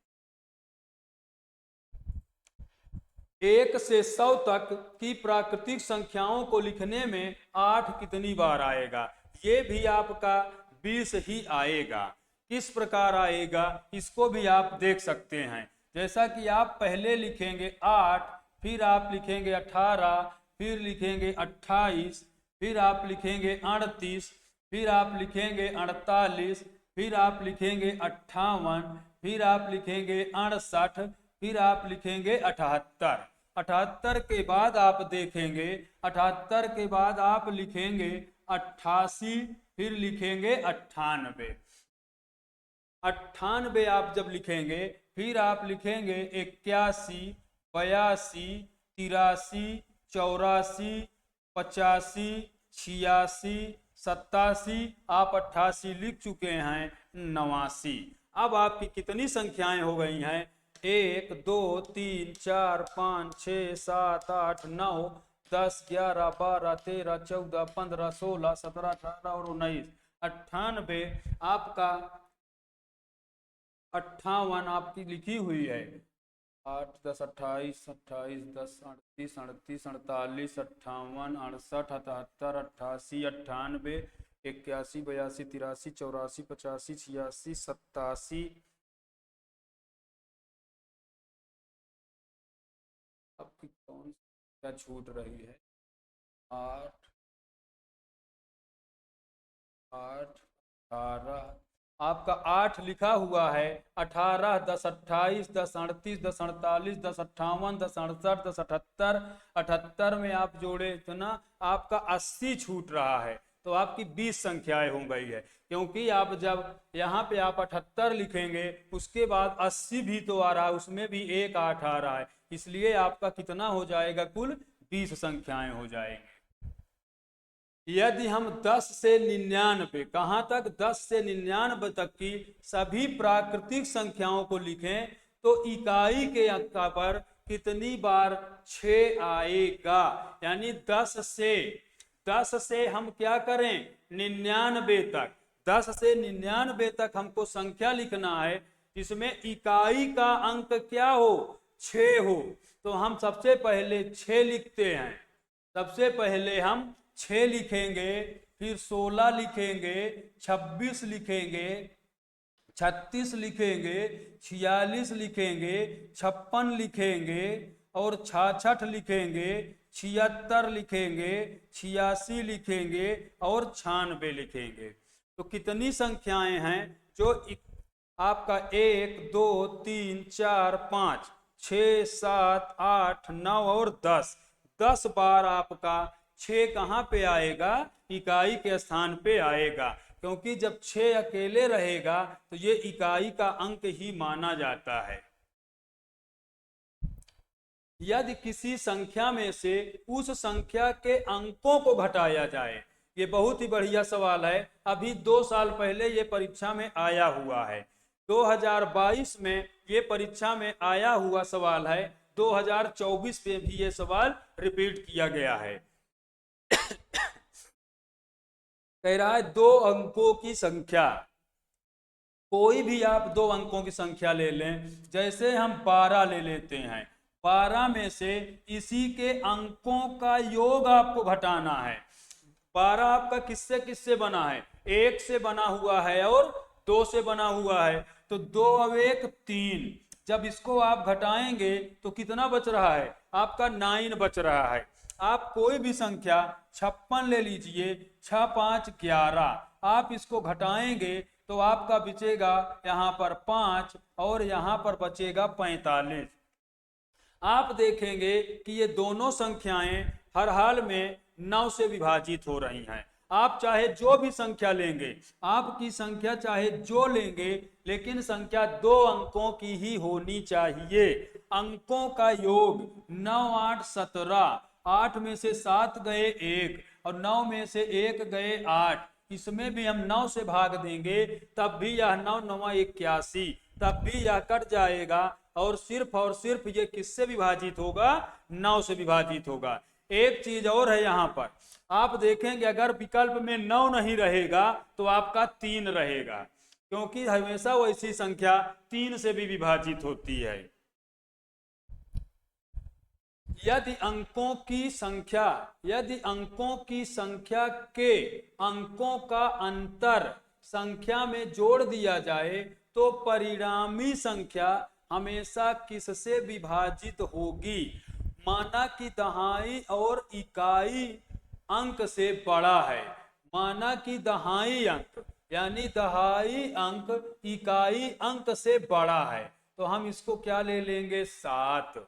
1 से 100 तक की प्राकृतिक संख्याओं को लिखने में 8 कितनी बार आएगा? ये भी आपका 20 ही आएगा। किस प्रकार आएगा इसको भी आप देख सकते हैं। जैसा कि आप पहले लिखेंगे 8, फिर आप लिखेंगे 18, फिर लिखेंगे 28, फिर आप लिखेंगे 38, फिर आप लिखेंगे 48, फिर आप लिखेंगे 58, फिर आप लिखेंगे 68, फिर आप लिखेंगे 78। 78 के बाद आप देखेंगे, 78 के बाद आप लिखेंगे 88, फिर लिखेंगे 98। 98 आप जब लिखेंगे फिर आप लिखेंगे 81, 82, 83, 84, 85, 86, 87। आप 88 लिख चुके हैं। 89। अब आपकी कितनी संख्याएं हो गई हैं? 1, 2, 3, 4, 5, 6, 7, 8, 9, 10, 11, 12, 13, 14, 15, 16, 17, 18 और 19। 98 आपका 58 आपकी लिखी हुई है। 8, 10, 28, 28, 10, 38, 38, 48, 58, 68, 77, 88, 98, 81, 82, 83, 84, 85, 86, 87। आपकी कौन क्या छूट रही है? 8, 8, 18। आपका 8 लिखा हुआ है, 18, 10 28, 10 38, 10 48, 10 58, 10 68, 10 78, 78 में आप जोड़े तो ना आपका 80 छूट रहा है, तो आपकी 20 संख्याएं हो गई है। क्योंकि आप जब यहाँ पे आप 78 लिखेंगे उसके बाद 80 भी तो आ रहा है, उसमें भी एक 8 आ रहा है, इसलिए आपका कितना हो जाएगा, कुल 20 संख्याएं हो जाएंगे। यदि हम 10 से 99, कहां तक, 10 से 99 तक की सभी प्राकृतिक संख्याओं को लिखें तो इकाई के अंक पर कितनी बार 6 आएगा। यानी 10 से हम क्या करें, 99 तक, 10 से 99 तक हमको संख्या लिखना है जिसमें इकाई का अंक क्या हो, 6 हो। तो हम सबसे पहले 6 लिखते हैं, सबसे पहले हम 6 लिखेंगे, फिर 16 लिखेंगे, 26 लिखेंगे, 36 लिखेंगे, 46 लिखेंगे, 56 लिखेंगे और 66 लिखेंगे, 76 लिखेंगे, 86 लिखेंगे और 96 लिखेंगे। तो कितनी संख्याएं हैं जो आपका 1 2 3 4 5 6 7 8 9 और 10 बार आपका 6 कहाँ पे आएगा, इकाई के स्थान पे आएगा। क्योंकि जब 6 अकेले रहेगा तो ये इकाई का अंक ही माना जाता है। यदि किसी संख्या में से उस संख्या के अंकों को घटाया जाए, ये बहुत ही बढ़िया सवाल है, अभी 2 साल पहले ये परीक्षा में आया हुआ है, 2022 में ये परीक्षा में आया हुआ सवाल है, 2024 में भी ये सवाल रिपीट किया गया है। कह रहा है 2 अंकों की संख्या, कोई भी आप 2 अंकों की संख्या ले लें, जैसे हम 12 ले लेते हैं, 12 में से इसी के अंकों का योग आपको घटाना है। 12 आपका किससे किससे बना है, 1 से बना हुआ है और 2 से बना हुआ है, तो 2 और 1 3, जब इसको आप घटाएंगे तो कितना बच रहा है, आपका 9 बच रहा है। आप कोई भी संख्या 56 ले लीजिए, 6 5 11, आप इसको घटाएंगे तो आपका बचेगा यहाँ पर 5 और यहाँ पर बचेगा 45। आप देखेंगे कि ये दोनों संख्याएं हर हाल में 9 से विभाजित हो रही हैं। आप चाहे जो भी संख्या लेंगे, आपकी संख्या चाहे जो लेंगे, लेकिन संख्या 2 अंकों की ही होनी चाहिए। अंकों का योग 9 8 17, 8 में से 7 गए 1 और 9 में से 1 गए 8, इसमें भी हम 9 से भाग देंगे तब भी यह 9 9 81, तब भी यह कट जाएगा और सिर्फ ये किससे विभाजित होगा, 9 से विभाजित होगा। एक चीज और है यहाँ पर, आप देखेंगे अगर विकल्प में 9 नहीं रहेगा तो आपका 3 रहेगा, क्योंकि हमेशा वैसी संख्या 3 से भी विभाजित होती है। यदि अंकों की संख्या के अंकों का अंतर संख्या में जोड़ दिया जाए तो परिणामी संख्या हमेशा किससे विभाजित होगी, माना कि दहाई और इकाई अंक से बड़ा है। माना कि दहाई अंक यानी दहाई अंक इकाई अंक से बड़ा है, तो हम इसको क्या ले लेंगे, 7।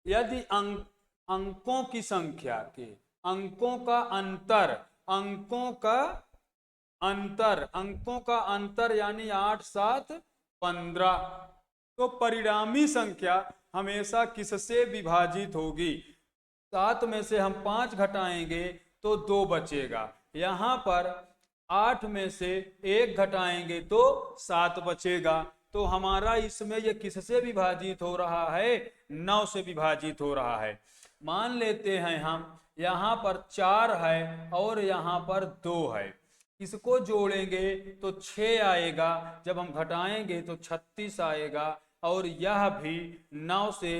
यदि अंकों की संख्या के अंकों का अंतर यानी 8 7 15, तो परिणामी संख्या हमेशा किससे विभाजित होगी, 7 में से हम 5 घटाएंगे तो 2 बचेगा, यहाँ पर 8 में से 1 घटाएंगे तो 7 बचेगा। तो हमारा इसमें ये किससे विभाजित हो रहा है, 9 से विभाजित हो रहा है। मान लेते हैं हम यहाँ पर 4 है और यहाँ पर 2 है, इसको जोड़ेंगे तो 6 आएगा, जब हम घटाएंगे तो 36 आएगा और यह भी 9 से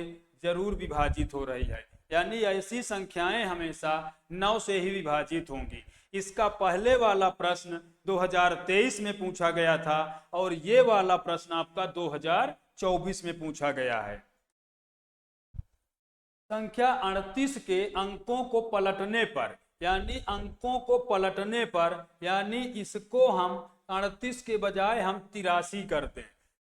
जरूर विभाजित हो रही है। यानी ऐसी संख्याएं हमेशा 9 से ही विभाजित होंगी। इसका पहले वाला प्रश्न 2023 में पूछा गया था और ये वाला प्रश्न आपका 2024 में पूछा गया है। संख्या 38 के अंकों को पलटने पर यानी इसको हम 38 के बजाय हम 83 कर दें,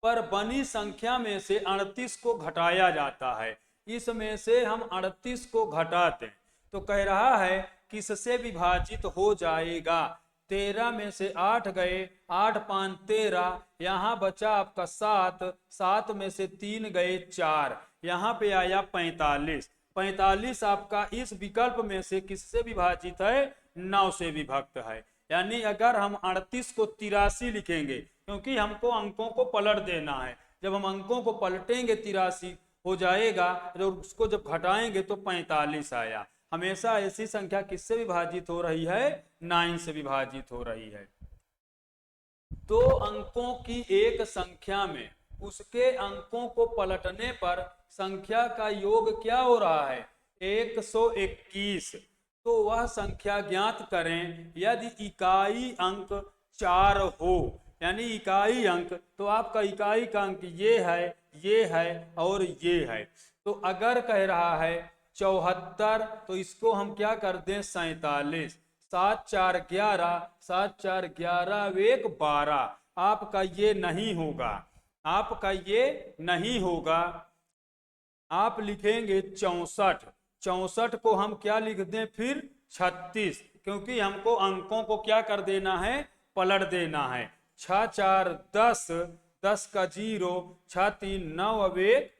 पर बनी संख्या में से 38 को घटाया जाता है, इसमें से हम 38 को घटाते हैं तो कह रहा है किससे विभाजित हो जाएगा। 13 में से 8 गए, 8 5 13, यहाँ बचा आपका 7, 7 में से 3 गए 4, यहाँ पे आया 45। 45 आपका इस विकल्प में से किससे विभाजित है, 9 से विभक्त है। यानी अगर हम 38 को 83 लिखेंगे, क्योंकि हमको अंकों को पलट देना है, जब हम अंकों को पलटेंगे 83 हो जाएगा, जब उसको जब घटाएंगे तो 45 आया। हमेशा ऐसी संख्या किससे विभाजित हो रही है, 9 से विभाजित हो रही है। दो अंकों की एक संख्या में उसके अंकों को पलटने पर संख्या का योग क्या हो रहा है, 121। तो वह संख्या ज्ञात करें यदि इकाई अंक 4 हो, यानी इकाई अंक, तो आपका इकाई का अंक ये है और ये है। तो अगर कह रहा है 74, तो इसको हम क्या कर दें 47, 7 4 11, 7 4 11 1 12। आपका ये नहीं होगा, आपका ये नहीं होगा। आप लिखेंगे 64, 64 को हम क्या लिख दें फिर 36, क्योंकि हमको अंकों को क्या कर देना है, पलट देना है। 6 4 10, 10 का 0, 6 3 9 अब 1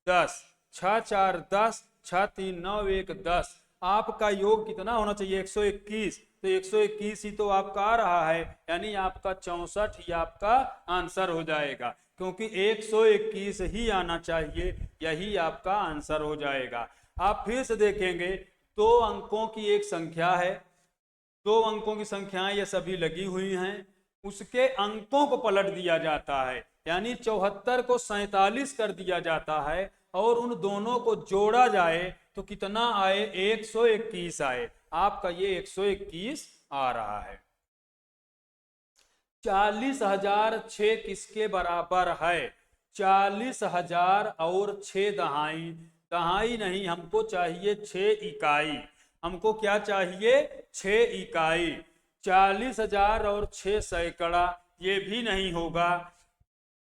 10, 6 4 10, 6 3 9 1 10। आपका योग कितना होना चाहिए, 121। तो 121 ही तो आपका आ रहा है, यानी आपका 64 ही आपका आंसर हो जाएगा, क्योंकि 121 ही आना चाहिए, यही आपका आंसर हो जाएगा। आप फिर से देखेंगे, 2 अंकों की एक संख्या है, 2 अंकों की संख्याएं ये सभी लगी हुई हैं, उसके अंकों को पलट दिया जाता है, यानी 74 को 47 कर दिया जाता है, और उन दोनों को जोड़ा जाए तो कितना आए, 121 आए। आपका ये 121 आ रहा है। 40,006 किसके बराबर है, 40,000 और 6 दहाई, दहाई नहीं, हमको चाहिए 6 इकाई, हमको क्या चाहिए, 6 इकाई। 40,000 और 6 सैकड़ा, ये भी नहीं होगा।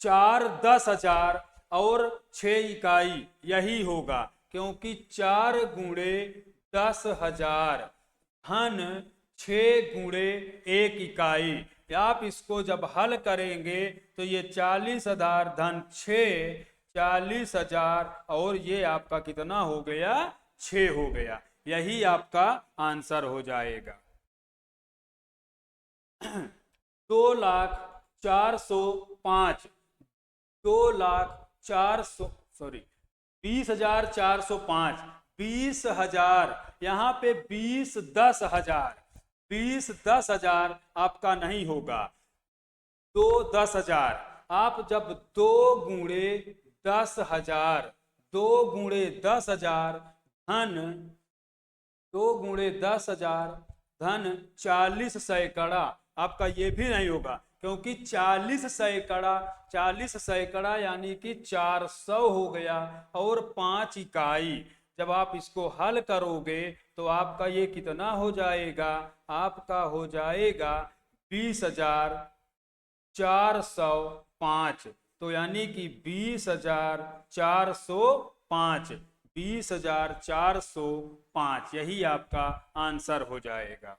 4 10,000 और 6 इकाई, यही होगा, क्योंकि 4 गुणे 10,000 धन 6 गुणे 1 इकाई। आप इसको जब हल करेंगे तो ये 40,000 धन 6, 40,000 और ये आपका कितना हो गया, 6 हो गया, यही आपका आंसर हो जाएगा। 2,04,05, 20,405, 20,000, यहाँ पे 20 10,000, 20 10,000 आपका नहीं होगा, 2 10,000। आप जब 2 गुणे 10,000, 2 गुणे 10,000 धन 2 गुणे 10,000 धन 40 सैकड़ा, आपका ये भी नहीं होगा, क्योंकि 40 सैकड़ा, 40 सैकड़ा यानी कि 400 हो गया, और 5 इकाई। जब आप इसको हल करोगे तो आपका ये कितना हो जाएगा, आपका हो जाएगा 20,405। तो यानी कि 20,405, 20,405, यही आपका आंसर हो जाएगा।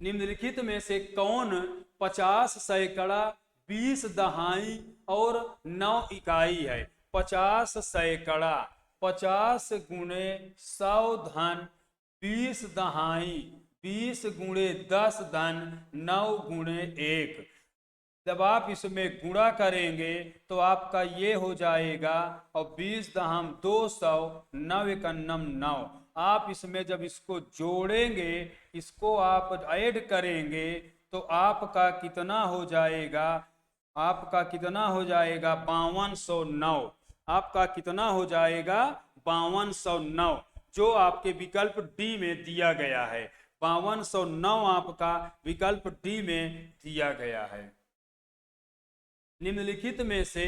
निम्नलिखित में से कौन 50 सैकड़ा, 20 दहाई और 9 इकाई है। 50 सैकड़ा, 50 गुणे 100 धन 20 दहाई, 20 गुणे 10 धन 9 गुणे 1। जब आप इसमें गुणा करेंगे तो आपका ये हो जाएगा, और 20 दहम 200, 9 एकन्नम 9। आप इसमें जब इसको जोड़ेंगे, इसको आप ऐड करेंगे तो आपका कितना हो जाएगा, आपका कितना हो जाएगा 5209। आपका कितना हो जाएगा 5209, जो आपके विकल्प डी में दिया गया है। 5209 आपका विकल्प डी में दिया गया है। निम्नलिखित में से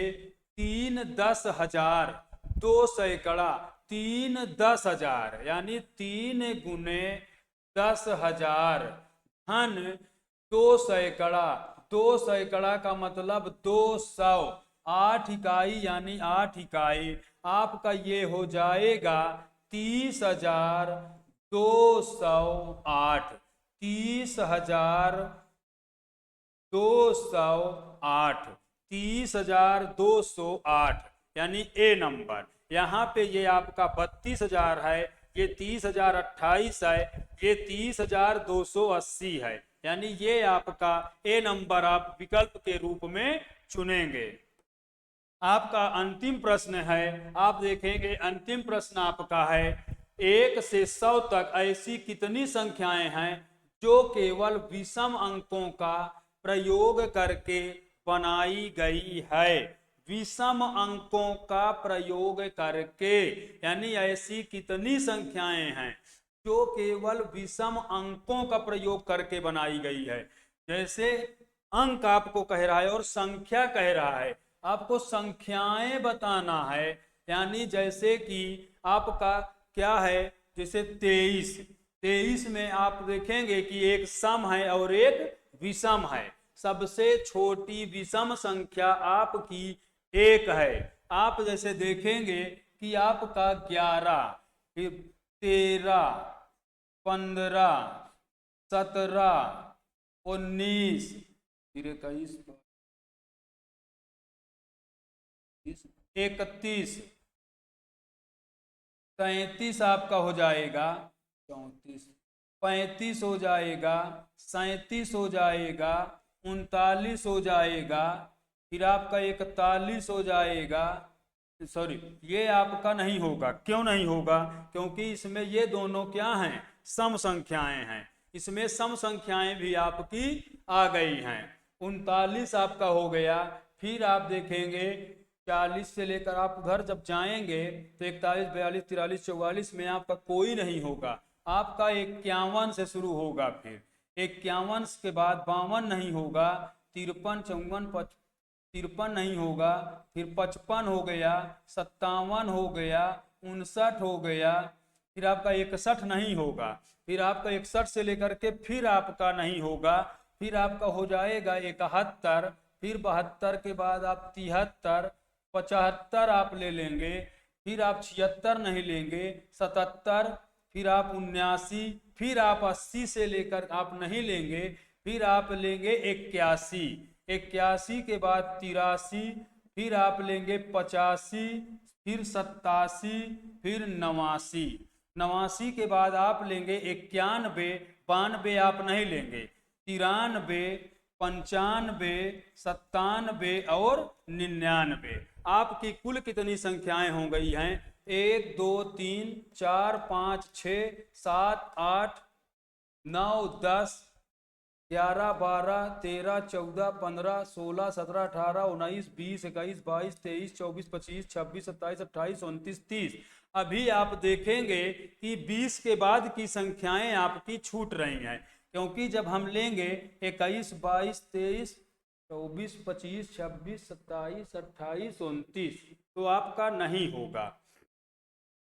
3 10,000, 2 सैकड़ा, 3 10,000 यानी 3 गुणे 10,000 धन दो सैकड़ा, दो सैकड़ा का मतलब 200, 8 इकाई यानी 8 इकाई, आपका ये हो जाएगा 30,208, 30,208, 30,208 यानी ए नंबर। यहाँ पे ये आपका 32,000 है, ये 30,028 है, ये 30,280 है, यानी ये आपका ए नंबर आप विकल्प के रूप में चुनेंगे। आपका अंतिम प्रश्न है, आप देखेंगे अंतिम प्रश्न आपका है 1 से 100 तक ऐसी कितनी संख्याएं हैं जो केवल विषम अंकों का प्रयोग करके बनाई गई है। विषम अंकों का प्रयोग करके, यानी ऐसी कितनी संख्याएं हैं जो केवल विषम अंकों का प्रयोग करके बनाई गई है। जैसे अंक आपको कह रहा है और संख्या कह रहा है, आपको संख्याएं बताना है। यानी जैसे कि आपका क्या है, जैसे 23 में आप देखेंगे कि एक सम है और एक विषम है। सबसे छोटी विषम संख्या आपकी 1 है। आप जैसे देखेंगे कि आपका 11, फिर 13, 15, 17, 19, फिर 21, 31, 33 आपका हो जाएगा, 34, 35 हो जाएगा, 37 हो जाएगा, 39 हो जाएगा, फिर आपका 41 हो जाएगा। सॉरी, ये आपका नहीं होगा। क्यों नहीं होगा? क्योंकि इसमें ये दोनों क्या हैं, सम संख्याएं हैं। इसमें सम संख्याएं भी आपकी आ गई हैं। 39 आपका हो गया। फिर आप देखेंगे 40 से लेकर आप उधर जब जाएंगे तो 41, 42, 43, 44 में आपका कोई नहीं होगा। आपका 51 से शुरू होगा, फिर 51 के बाद 52 नहीं होगा, 53, 54, 53 नहीं होगा, फिर 55 हो गया, 57 हो गया, 59 हो गया, फिर आपका 61 नहीं होगा, फिर आपका 61 से लेकर के फिर आपका नहीं होगा, फिर आपका हो जाएगा 71, फिर 72 के बाद आप 73, 75 आप ले लेंगे, फिर आप 76 नहीं लेंगे, 77, फिर आप 79, फिर आप 80 से लेकर आप नहीं लेंगे, फिर आप लेंगे 81, 81 के बाद 83, फिर आप लेंगे 85, फिर 87, फिर 89, 89 के बाद आप लेंगे 91, 92 आप नहीं लेंगे, 93, 95, 97 और 99। आपकी कुल कितनी संख्याएं हो गई हैं? 1, 2, 3, 4, 5, 6, 7, 8, 9, 10, 11, 12, 13, 14, 15, 16, 17, 18, 19, 20, 21, 22, 23, 24, 25, 26, 27, 28, 29, 30। अभी आप देखेंगे कि 20 के बाद की संख्याएं आपकी छूट रही हैं, क्योंकि जब हम लेंगे 21, 22, 23, 24, 25, 26, 27, 28, 29, तो आपका नहीं होगा।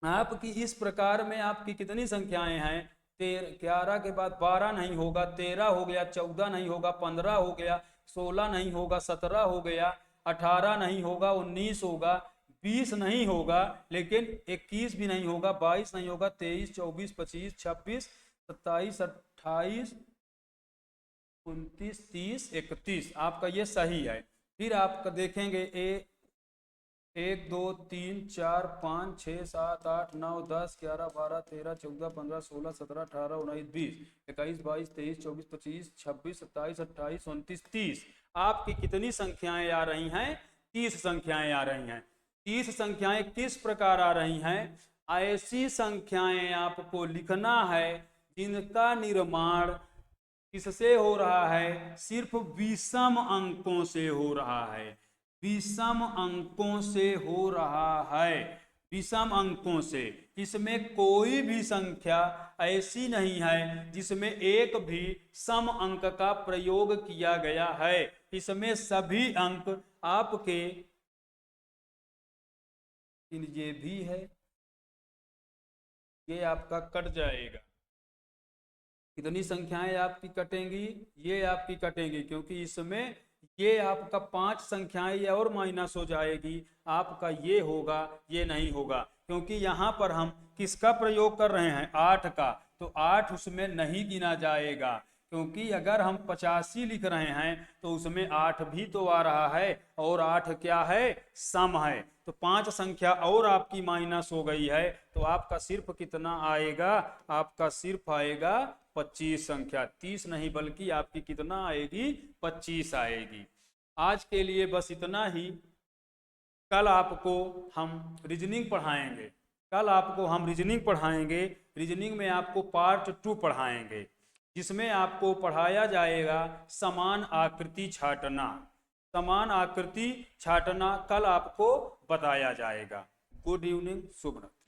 आपकी इस प्रकार में आपकी कितनी संख्याएं हैं? 11 के बाद 12 नहीं होगा, 13 हो गया, 14 नहीं होगा, 15 हो गया, 16 नहीं होगा, 17 हो गया, 18 नहीं होगा, 19 होगा, 20 नहीं होगा, लेकिन 21 भी नहीं होगा, 22 नहीं होगा, 23, 24, 25, 26, 27, 28, 29, 30, 31 आपका ये सही है। फिर आप देखेंगे 1, 2, 3, 4, 5, 6, 7, 8, 9, 10, 11, 12, 13, 14, 15, 16, 17, 18, 19, 20, 21, 22, 23, 24, 25, 26, 27, 28, 29, 30। आपकी कितनी संख्याएं आ रही हैं? 30 संख्याएं आ रही हैं। 30 संख्याएं किस प्रकार आ रही हैं? ऐसी संख्याएं आपको लिखना है जिनका निर्माण किससे हो रहा है? सिर्फ विषम अंकों से हो रहा है। विषम अंकों से हो रहा है, विषम अंकों से। इसमें कोई भी संख्या ऐसी नहीं है जिसमें एक भी सम अंक का प्रयोग किया गया है। इसमें सभी अंक आपके, ये भी है, ये आपका कट जाएगा। कितनी संख्याएं आपकी कटेंगी, ये आपकी कटेंगी, क्योंकि इसमें ये आपका 5 संख्याएं ये और माइनस हो जाएगी, आपका ये होगा, ये नहीं होगा, क्योंकि यहाँ पर हम किसका प्रयोग कर रहे हैं, 8 का, तो 8 उसमें नहीं गिना जाएगा, क्योंकि अगर हम 85 लिख रहे हैं तो उसमें 8 भी तो आ रहा है, और 8 क्या है, सम है, तो 5 संख्या और आपकी माइनस हो गई है, तो आपका सिर्फ कितना आएगा, आपका सिर्फ आएगा 25 संख्या, 30 नहीं बल्कि आपकी कितना आएगी, 25 आएगी। आज के लिए बस इतना ही। कल आपको हम रीजनिंग पढ़ाएंगे, कल आपको हम रीजनिंग पढ़ाएंगे। रीजनिंग में आपको पार्ट 2 पढ़ाएंगे, जिसमें आपको पढ़ाया जाएगा समान आकृति छांटना। समान आकृति छांटना कल आपको बताया जाएगा। गुड इवनिंग, शुभ रात्रि।